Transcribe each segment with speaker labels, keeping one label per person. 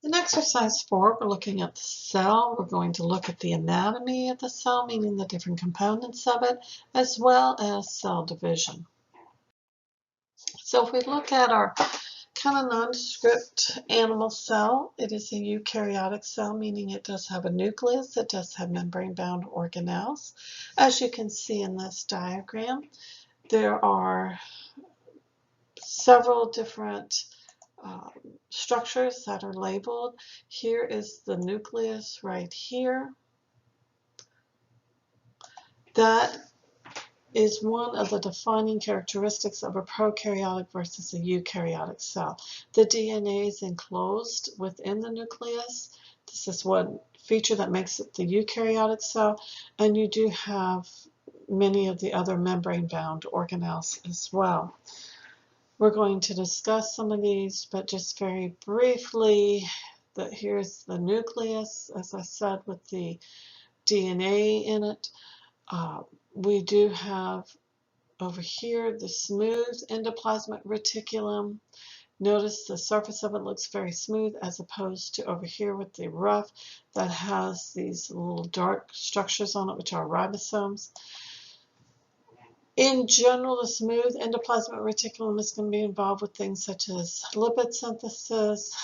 Speaker 1: In exercise 4, we're looking at the cell. We're going to look at the anatomy of the cell, meaning the different components of it, as well as cell division. So if we look at our kind of nondescript animal cell, it is a eukaryotic cell, meaning it does have a nucleus, it does have membrane-bound organelles. As you can see in this diagram, there are several different structures that are labeled. Here is the nucleus right here. That is one of the defining characteristics of a prokaryotic versus a eukaryotic cell. The DNA is enclosed within the nucleus. This is one feature that makes it the eukaryotic cell, and you do have many of the other membrane-bound organelles as well. We're going to discuss some of these, but just very briefly, that here's the nucleus, as I said, with the DNA in it. We do have over here the smooth endoplasmic reticulum. Notice the surface of it looks very smooth as opposed to over here with the rough that has these little dark structures on it, which are ribosomes. In general, the smooth endoplasmic reticulum is going to be involved with things such as lipid synthesis.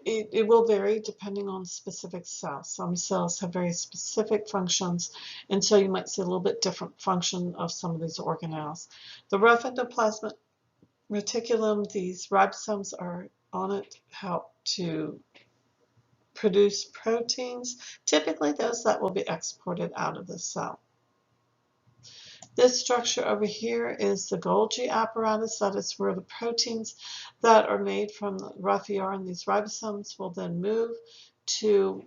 Speaker 1: It will vary depending on specific cells. Some cells have very specific functions, and so you might see a little bit different function of some of these organelles. The rough endoplasmic reticulum, these ribosomes are on it, help to produce proteins, typically those that will be exported out of the cell. This structure over here is the Golgi apparatus. That is where the proteins that are made from the rough ER and these ribosomes will then move to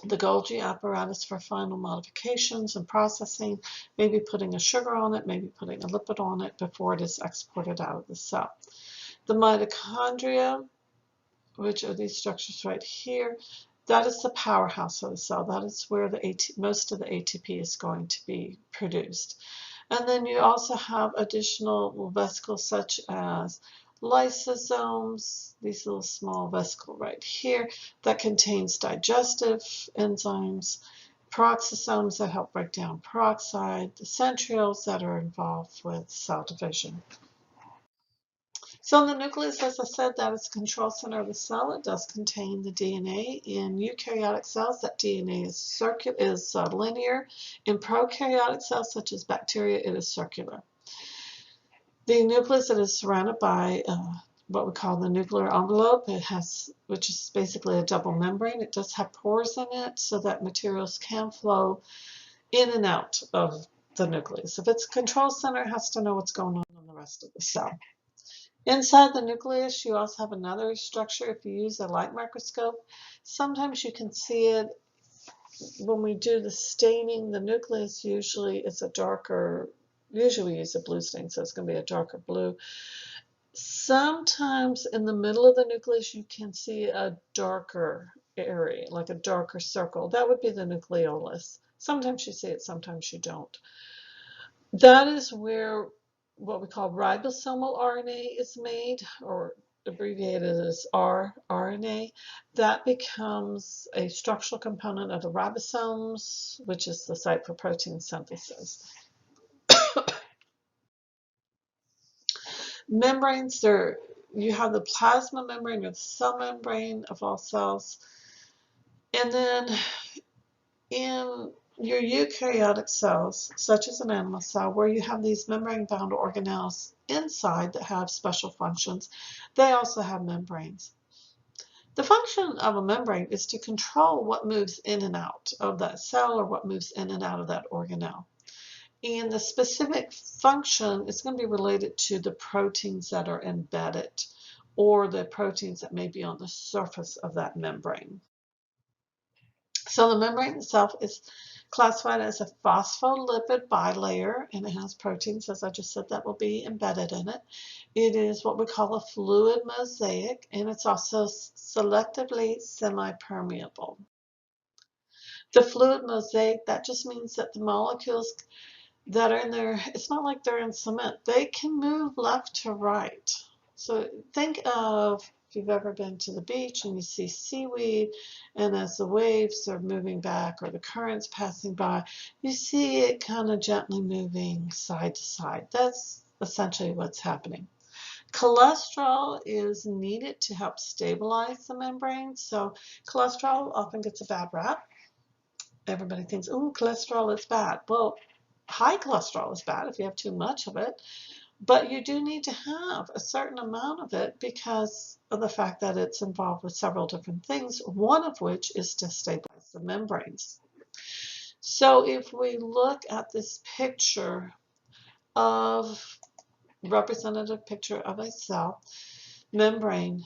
Speaker 1: the Golgi apparatus for final modifications and processing, maybe putting a sugar on it, maybe putting a lipid on it before it is exported out of the cell. The mitochondria, which are these structures right here, that is the powerhouse of the cell. That is where most of the ATP is going to be produced. And then you also have additional vesicles such as lysosomes, these little small vesicle right here that contains digestive enzymes, peroxisomes that help break down peroxide, the centrioles that are involved with cell division. So in the nucleus, as I said, that is the control center of the cell. It does contain the DNA. In eukaryotic cells, that DNA is linear. In prokaryotic cells, such as bacteria, it is circular. The nucleus, it is surrounded by what we call the nuclear envelope. It has, which is basically a double membrane. It does have pores in it so that materials can flow in and out of the nucleus. If it's a control center, it has to know what's going on in the rest of the cell. Inside the nucleus, you also have another structure. If you use a light microscope, sometimes you can see it when we do the staining. The nucleus usually is a darker, usually we use a blue stain, so it's going to be a darker blue. Sometimes in the middle of the nucleus, you can see a darker area, like a darker circle. That would be the nucleolus. Sometimes you see it, sometimes you don't. That is where what we call ribosomal RNA is made, or abbreviated as rRNA. That becomes a structural component of the ribosomes, which is the site for protein synthesis. Membranes, you have the plasma membrane or the cell membrane of all cells. And then in your eukaryotic cells, such as an animal cell, where you have these membrane-bound organelles inside that have special functions, they also have membranes. The function of a membrane is to control what moves in and out of that cell or what moves in and out of that organelle. And the specific function is going to be related to the proteins that are embedded or the proteins that may be on the surface of that membrane. So the membrane itself is classified as a phospholipid bilayer, and it has proteins, as I just said, that will be embedded in it. It is what we call a fluid mosaic, and it's also selectively semi-permeable. The fluid mosaic, that just means that the molecules that are in there, it's not like they're in cement. They can move left to right. So think of if you've ever been to the beach and you see seaweed, and as the waves are moving back or the currents passing by, you see it kind of gently moving side to side. That's essentially what's happening. Cholesterol is needed to help stabilize the membrane. So cholesterol often gets a bad rap. Everybody thinks, oh, cholesterol is bad. Well, high cholesterol is bad if you have too much of it. But you do need to have a certain amount of it because of the fact that it's involved with several different things, one of which is to stabilize the membranes. So if we look at this picture of representative picture of a cell membrane,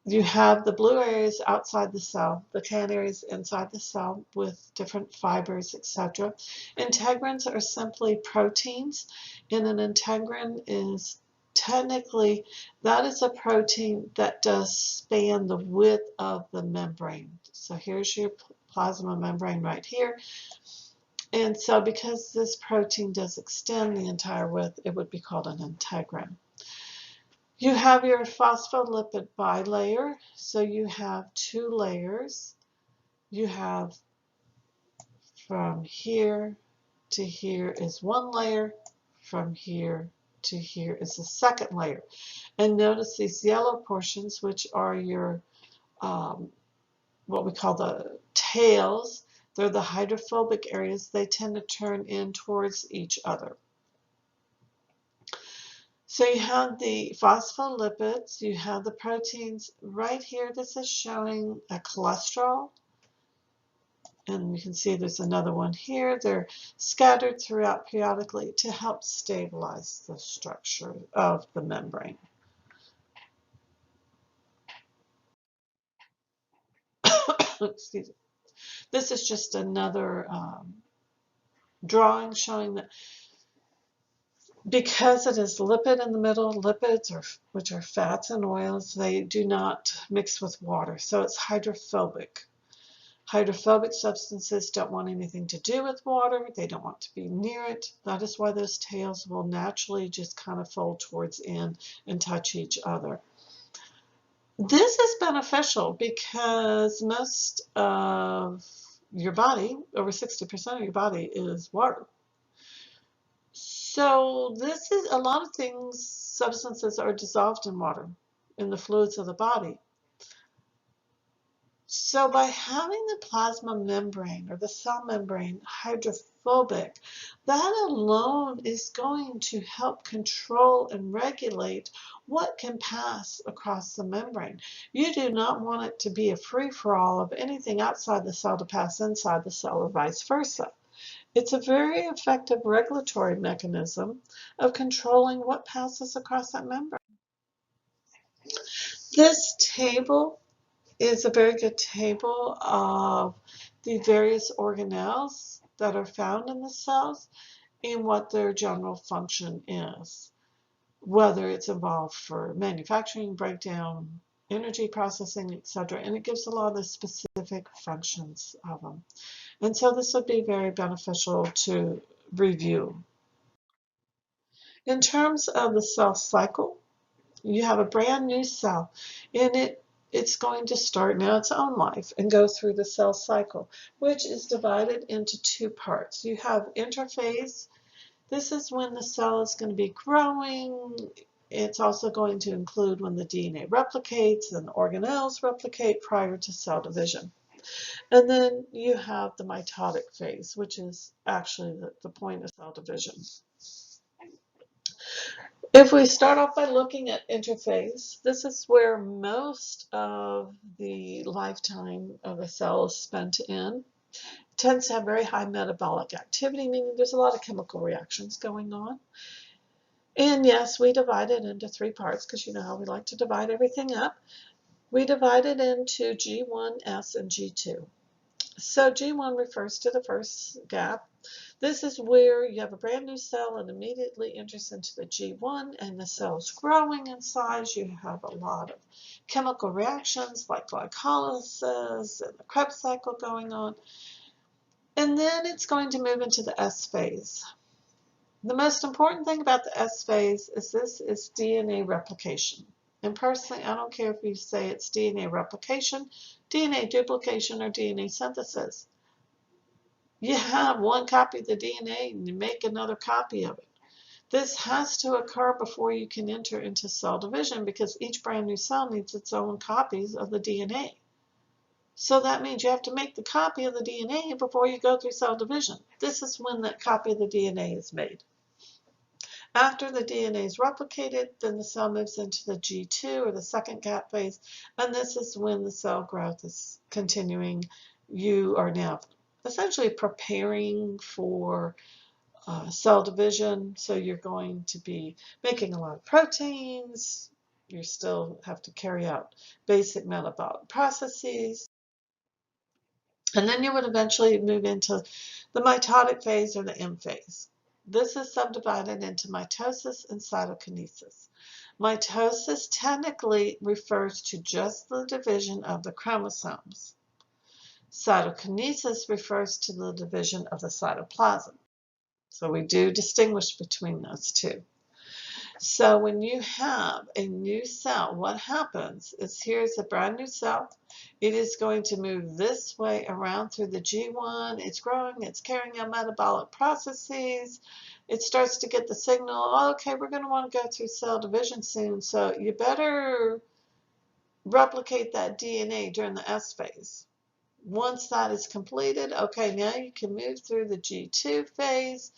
Speaker 1: you have the blue areas outside the cell, the tan areas inside the cell with different fibers, etc. Integrins are simply proteins, and an integrin is technically, that is a protein that does span the width of the membrane. So here's your plasma membrane right here. And so because this protein does extend the entire width, it would be called an integrin. You have your phospholipid bilayer, so you have two layers. You have from here to here is one layer, from here to here is the second layer. And notice these yellow portions, which are your what we call the tails. They're the hydrophobic areas. They tend to turn in towards each other. So you have the phospholipids, you have the proteins right here. This is showing a cholesterol, and you can see there's another one here. They're scattered throughout periodically to help stabilize the structure of the membrane. Excuse me. This is just another drawing showing that because it is lipid in the middle, lipids, which are fats and oils, they do not mix with water, so it's hydrophobic. Hydrophobic substances don't want anything to do with water. They don't want to be near it. That is why those tails will naturally just kind of fold towards in and touch each other. This is beneficial because most of your body, over 60% of your body, is water. So this is a lot of things, substances are dissolved in water, in the fluids of the body. So by having the plasma membrane or the cell membrane hydrophobic, that alone is going to help control and regulate what can pass across the membrane. You do not want it to be a free-for-all of anything outside the cell to pass inside the cell or vice versa. It's a very effective regulatory mechanism of controlling what passes across that membrane. This table is a very good table of the various organelles that are found in the cells and what their general function is, whether it's involved for manufacturing, breakdown, energy processing, etc. And it gives a lot of the specific functions of them. And so this would be very beneficial to review. In terms of the cell cycle, you have a brand new cell, and it's going to start now its own life and go through the cell cycle, which is divided into two parts. You have interphase. This is when the cell is going to be growing. It's also going to include when the DNA replicates and the organelles replicate prior to cell division. And then you have the mitotic phase, which is actually the point of cell division. If we start off by looking at interphase, this is where most of the lifetime of a cell is spent in. It tends to have very high metabolic activity, meaning there's a lot of chemical reactions going on. And yes, we divide it into three parts because you know how we like to divide everything up. We divide it into G1, S, and G2. So G1 refers to the first gap. This is where you have a brand new cell and immediately enters into the G1, and the cell's growing in size. You have a lot of chemical reactions like glycolysis and the Krebs cycle going on. And then it's going to move into the S phase. The most important thing about the S phase is this is DNA replication. And personally, I don't care if you say it's DNA replication, DNA duplication, or DNA synthesis. You have one copy of the DNA and you make another copy of it. This has to occur before you can enter into cell division because each brand new cell needs its own copies of the DNA. So that means you have to make the copy of the DNA before you go through cell division. This is when that copy of the DNA is made. After the DNA is replicated, then the cell moves into the G2 or the second gap phase, and this is when the cell growth is continuing. You are now essentially preparing for cell division, so you're going to be making a lot of proteins. You still have to carry out basic metabolic processes. And then you would eventually move into the mitotic phase or the M phase. This is subdivided into mitosis and cytokinesis. Mitosis technically refers to just the division of the chromosomes. Cytokinesis refers to the division of the cytoplasm. So we do distinguish between those two. So when you have a new cell, what happens is here's a brand new cell. It is going to move this way around through the G1. It's growing, it's carrying out metabolic processes. It starts to get the signal, okay, we're going to want to go through cell division soon, so you better replicate that DNA during the S phase. Once that is completed, okay, now you can move through the G2 phase.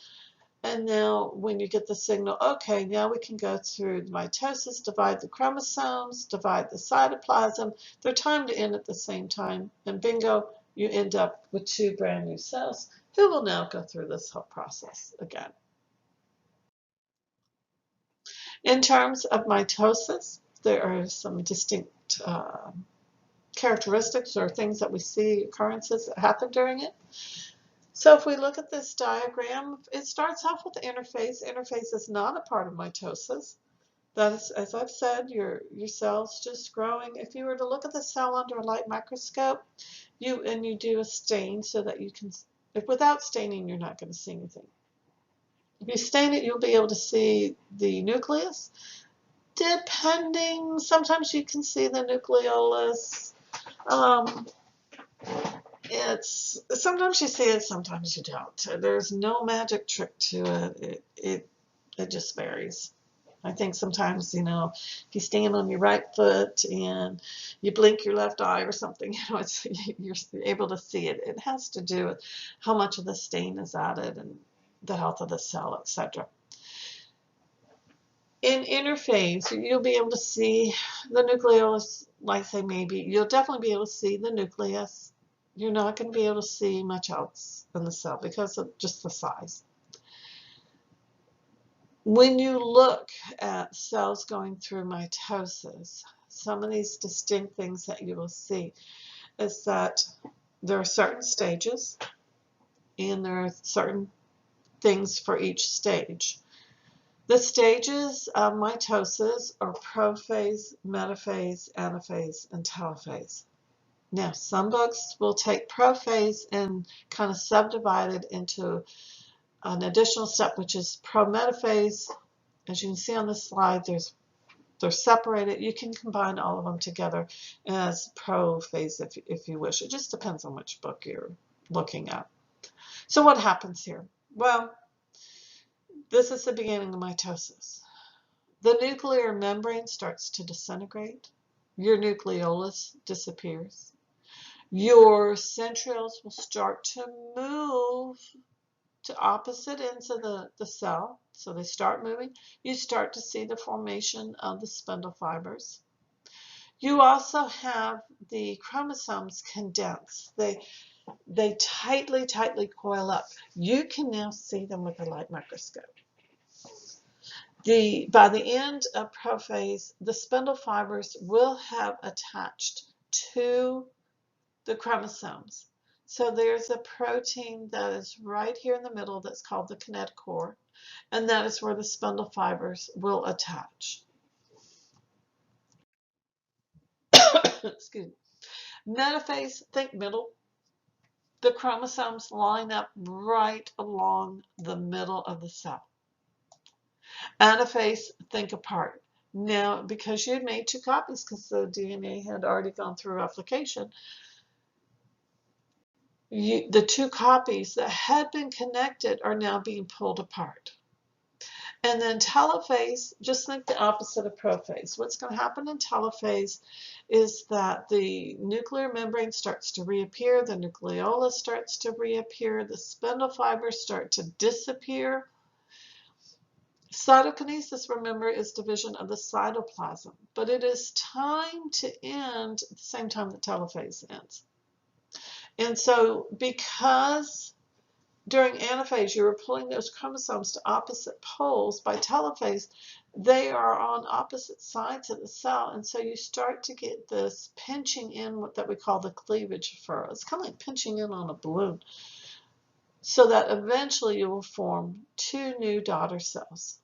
Speaker 1: And now when you get the signal, okay, now we can go through the mitosis, divide the chromosomes, divide the cytoplasm. They're timed to end at the same time. And bingo, you end up with two brand new cells who will now go through this whole process again. In terms of mitosis, there are some distinct characteristics or things that we see, occurrences that happen during it. So if we look at this diagram, it starts off with the interphase. Interphase is not a part of mitosis. That is, as I've said, your cell's just growing. If you were to look at the cell under a light microscope, you do a stain so that you can, if without staining, you're not going to see anything. If you stain it, you'll be able to see the nucleus. Depending, sometimes you can see the nucleolus. Sometimes you see it, sometimes you don't. There's no magic trick to it. It just varies. I think sometimes, if you stand on your right foot and you blink your left eye or something, you're able to see it. It has to do with how much of the stain is added and the health of the cell, etc. In interphase, you'll be able to see the nucleolus, like I say, maybe. You'll definitely be able to see the nucleus. You're not going to be able to see much else in the cell because of just the size. When you look at cells going through mitosis, some of these distinct things that you will see is that there are certain stages and there are certain things for each stage. The stages of mitosis are prophase, metaphase, anaphase, and telophase. Now, some books will take prophase and kind of subdivide it into an additional step, which is prometaphase. As you can see on this slide, they're separated. You can combine all of them together as prophase if you wish. It just depends on which book you're looking at. So what happens here? Well, this is the beginning of mitosis. The nuclear membrane starts to disintegrate. Your nucleolus disappears. Your centrioles will start to move to opposite ends of the cell. So they start moving. You start to see the formation of the spindle fibers. You also have the chromosomes condense. They tightly coil up. You can now see them with a light microscope. By the end of prophase, the spindle fibers will have attached to the chromosomes. So there's a protein that is right here in the middle that's called the kinetochore, and that is where the spindle fibers will attach. Excuse me. Metaphase, think middle. The chromosomes line up right along the middle of the cell. Anaphase, think apart. Now, because you had made 2 copies because the DNA had already gone through replication, the 2 copies that had been connected are now being pulled apart. And then telophase, just think the opposite of prophase. What's going to happen in telophase is that the nuclear membrane starts to reappear, the nucleolus starts to reappear, the spindle fibers start to disappear. Cytokinesis, remember, is division of the cytoplasm, but it is time to end at the same time that telophase ends. And so because during anaphase, you were pulling those chromosomes to opposite poles, by telophase, they are on opposite sides of the cell, and so you start to get this pinching in, what that we call the cleavage furrow. It's kind of like pinching in on a balloon, so that eventually you will form 2 new daughter cells.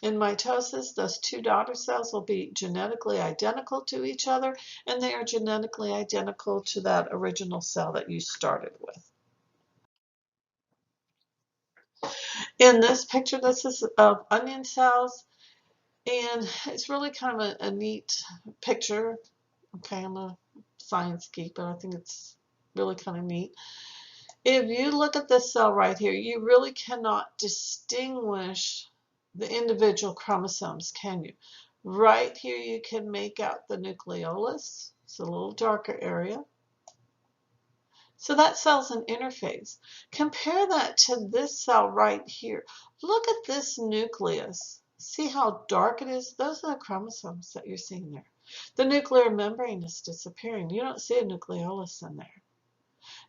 Speaker 1: In mitosis, those 2 daughter cells will be genetically identical to each other, and they are genetically identical to that original cell that you started with. In this picture, this is of onion cells, and it's really kind of a neat picture. Okay, I'm a science geek, but I think it's really kind of neat. If you look at this cell right here, you really cannot distinguish the individual chromosomes, can you? Right here, you can make out the nucleolus. It's a little darker area. So that cell's an interphase. Compare that to this cell right here. Look at this nucleus. See how dark it is? Those are the chromosomes that you're seeing there. The nuclear membrane is disappearing. You don't see a nucleolus in there.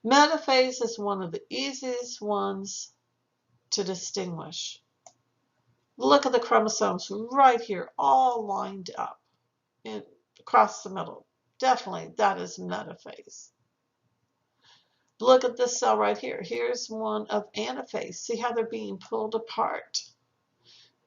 Speaker 1: Metaphase is one of the easiest ones to distinguish. Look at the chromosomes right here, all lined up across the middle. Definitely, that is metaphase. Look at this cell right here. Here's one of anaphase. See how they're being pulled apart?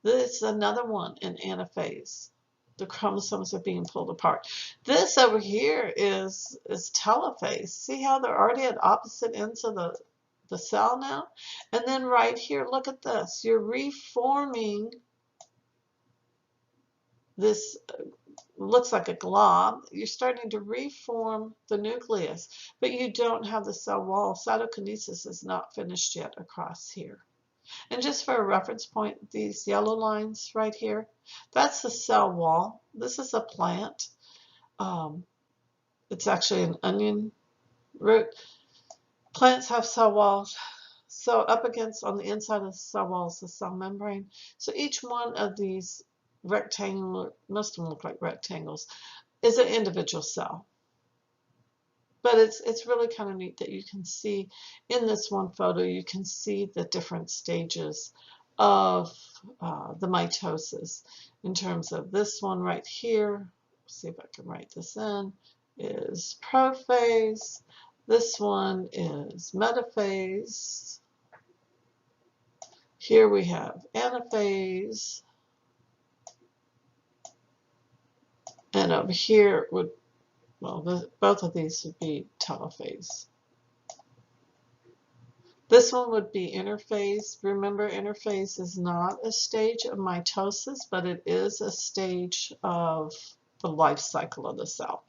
Speaker 1: This is another one in anaphase. The chromosomes are being pulled apart. This over here is telophase. See how they're already at opposite ends of the cell now? And then right here, look at this. You're reforming this, looks like a glob. You're starting to reform the nucleus, but you don't have the cell wall. Cytokinesis is not finished yet across here. And just for a reference point, these yellow lines right here, that's the cell wall. This is a plant. It's actually an onion root. Plants have cell walls. So up against, on the inside of the cell wall is the cell membrane. So each one of these rectangular, most of them look like rectangles, is an individual cell. But it's really kind of neat that you can see in this one photo, you can see the different stages of the mitosis in terms of this one right here. Let's see if I can write this in, is prophase. This one is metaphase. Here we have anaphase. And over here would, well, both of these would be telophase. This one would be interphase. Remember, interphase is not a stage of mitosis, but it is a stage of the life cycle of the cell.